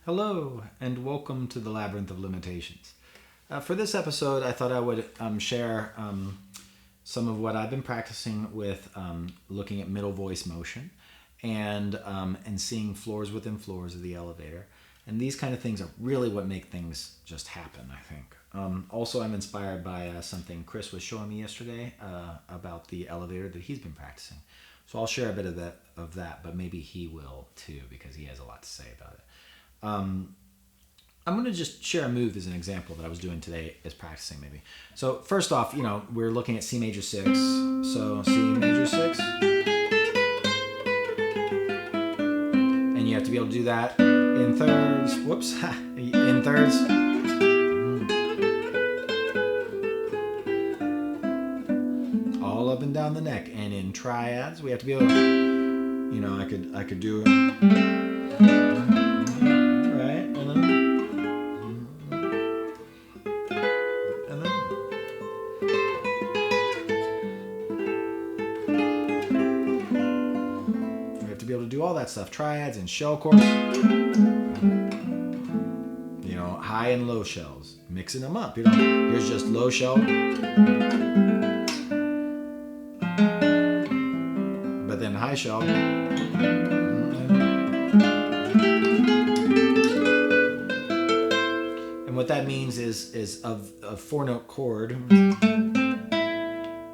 Hello, and welcome to the Labyrinth of Limitations. For this episode, I thought I would share some of what I've been practicing with looking at middle voice motion and seeing floors within floors of the elevator. And these kind of things are really what make things just happen, I think. Also, I'm inspired by something Chris was showing me yesterday about the elevator that he's been practicing. So I'll share a bit of that, but maybe he will too, because he has a lot to say about it. I'm going to just share a move as an example that I was doing today as practicing maybe. So first off, we're looking at C major 6. So C major 6. And you have to be able to do that in thirds. Whoops. In thirds. All up and down the neck. And in triads, we have to be able to, I could do to be able to do all that stuff. Triads and shell chords. High and low shells. Mixing them up. Here's just low shell. But then high shell. And what that means is of a 4-note chord,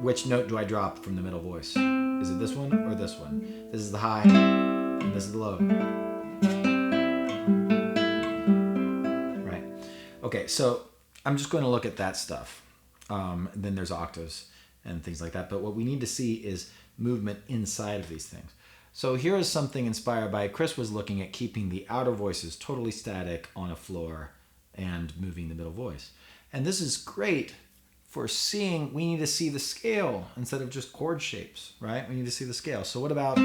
which note do I drop from the middle voice? Is it this one or this one? This is the high, and this is the low. Right. Okay, so I'm just going to look at that stuff. Then there's octaves and things like that. But what we need to see is movement inside of these things. So here is something inspired by Chris was looking at keeping the outer voices totally static on a floor and moving the middle voice. And this is great for seeing. We need to see the scale instead of just chord shapes, right? We need to see the scale. So what about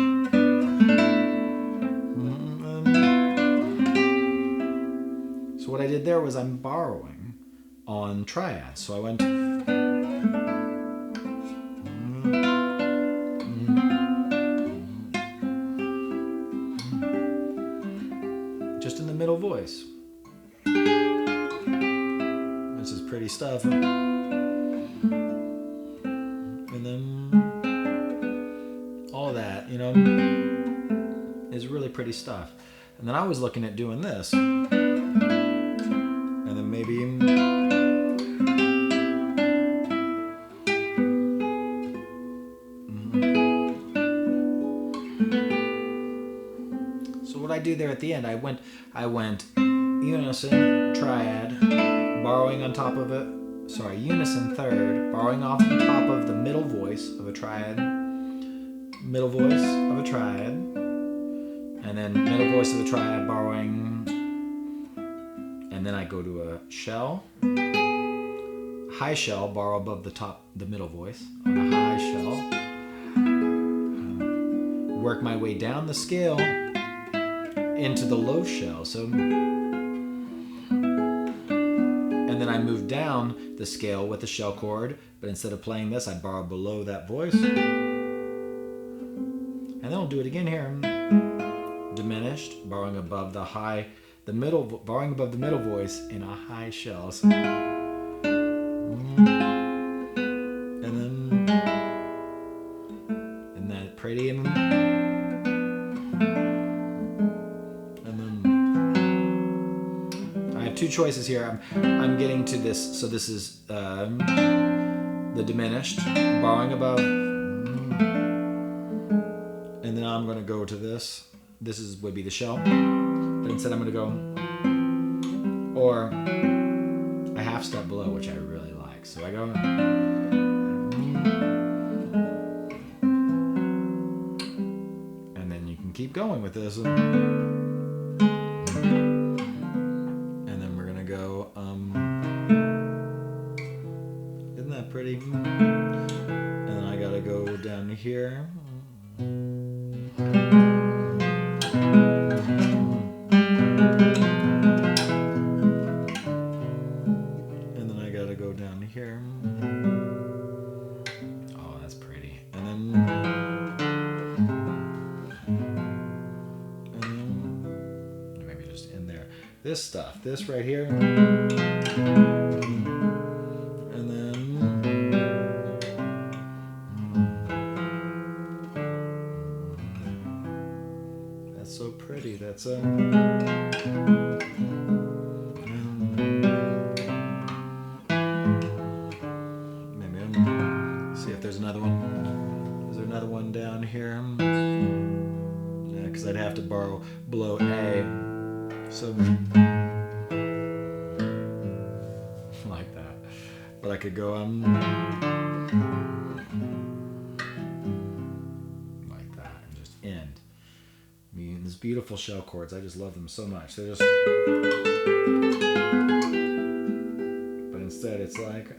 so what I did there was I'm borrowing on triads. So I went just in the middle voice. This is pretty stuff. And then all that, is really pretty stuff. And then I was looking at doing this. And then maybe so what I do there at the end, I went unison, triad, borrowing on top of it. Sorry, unison third, borrowing off the top of the middle voice of a triad, middle voice of a triad, and then middle voice of a triad, borrowing, and then I go to a shell, high shell, borrow above the middle voice on a high shell, work my way down the scale into the low shell. So and then I move down the scale with the shell chord, but instead of playing this, I borrow below that voice. And then I'll do it again here. Diminished, borrowing above borrowing above the middle voice in a high shell. So, and then, isn't that pretty? And two choices here. I'm getting to this. So this is the diminished, borrowing above, and then I'm going to go to this. This would be the shell, but instead I'm going to go or a half step below, which I really like. So I go, and then you can keep going with this. Isn't that pretty? And then I gotta go down to here. And then I gotta go down to here. Oh, that's pretty. And then this stuff, this right here. And then that's so pretty. That's maybe see if there's another one. Is there another one down here? Yeah, because I'd have to blow A. So like that. But I could go like that and just end. I mean, these beautiful shell chords, I just love them so much. They're just, but instead it's like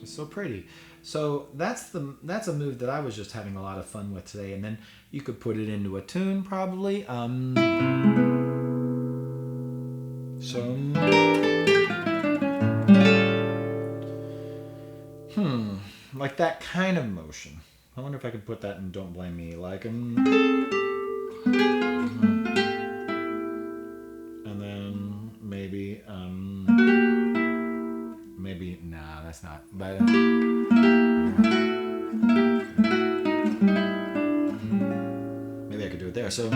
it's so pretty. So that's a move that I was just having a lot of fun with today, and then you could put it into a tune probably. Like that kind of motion. I wonder if I could put that in Don't Blame Me, like and then maybe nah, that's not. But maybe I could do it there. So.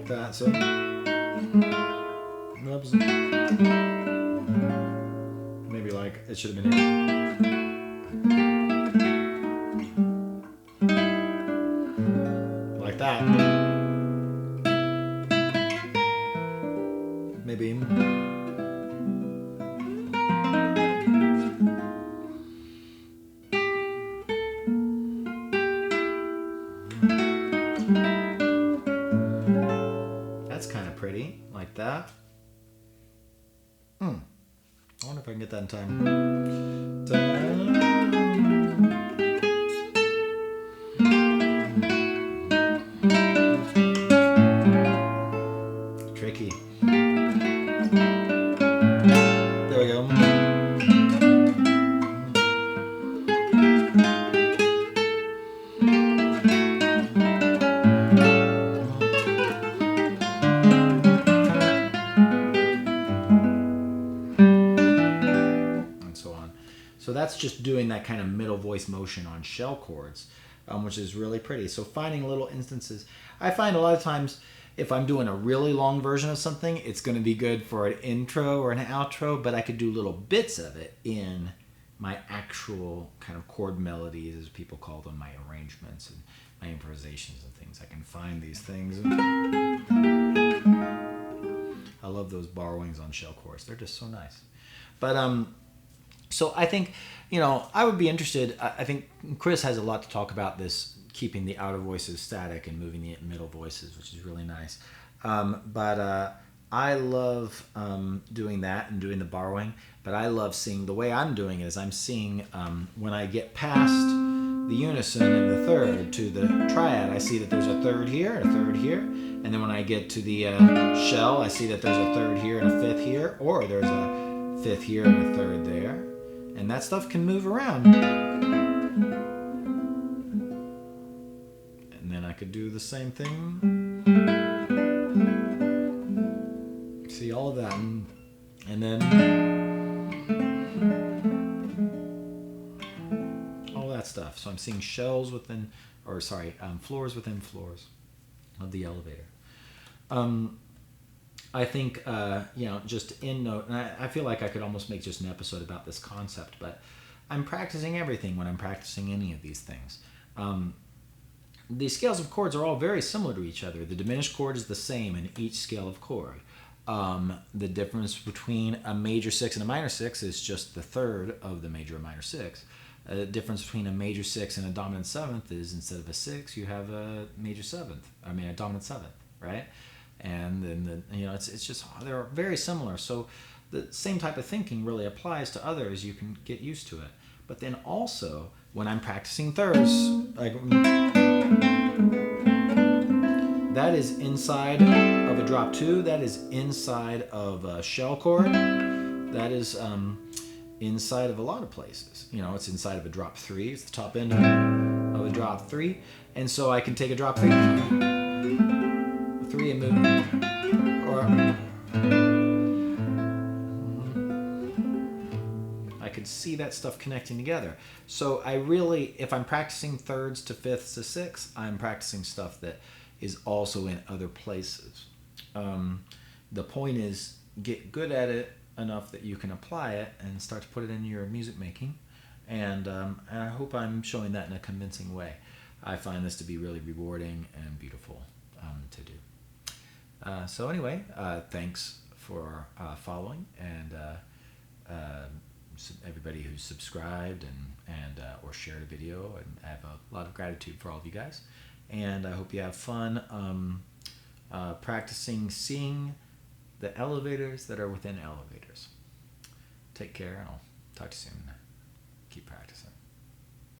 That, so oops. Maybe like it should have been here. Like that. Maybe pretty, like that. I wonder if I can get that in time. Tricky. There we go. So that's just doing that kind of middle voice motion on shell chords, which is really pretty. So finding little instances. I find a lot of times if I'm doing a really long version of something, it's going to be good for an intro or an outro, but I could do little bits of it in my actual kind of chord melodies, as people call them, my arrangements and my improvisations and things. I can find these things. I love those borrowings on shell chords. They're just so nice. But so I think, I would be interested. I think Chris has a lot to talk about this, keeping the outer voices static and moving the middle voices, which is really nice. But I love doing that and doing the borrowing. But I love seeing, the way I'm doing it is I'm seeing when I get past the unison and the third to the triad, I see that there's a third here and a third here. And then when I get to the shell, I see that there's a third here and a fifth here, or there's a fifth here and a third there. And that stuff can move around. And then I could do the same thing. See all of that. And then all that stuff. So I'm seeing shells within, floors within floors of the elevator. I think, just in note, and I feel like I could almost make just an episode about this concept, but I'm practicing everything when I'm practicing any of these things. The scales of chords are all very similar to each other. The diminished chord is the same in each scale of chord. The difference between a major 6 and a minor 6 is just the third of the major or minor 6. The difference between a major 6 and a dominant 7th is instead of a 6, you have a major 7th. A dominant 7th, right? And then it's just, they're very similar. So the same type of thinking really applies to others. You can get used to it. But then also when I'm practicing thirds, like that is inside of a drop 2. That is inside of a shell chord. That is inside of a lot of places. You know, it's inside of a drop 3. It's the top end of a drop 3. And so I can take a drop 3 and move, or I could see that stuff connecting together. So I really, if I'm practicing thirds to fifths to sixths, I'm practicing stuff that is also in other places. The point is, get good at it enough that you can apply it and start to put it in your music making. And I hope I'm showing that in a convincing way. I find this to be really rewarding and beautiful to do. So anyway, thanks for following, and everybody who's subscribed and or shared a video, and I have a lot of gratitude for all of you guys. And I hope you have fun practicing seeing the elevators that are within elevators. Take care, and I'll talk to you soon. Keep practicing.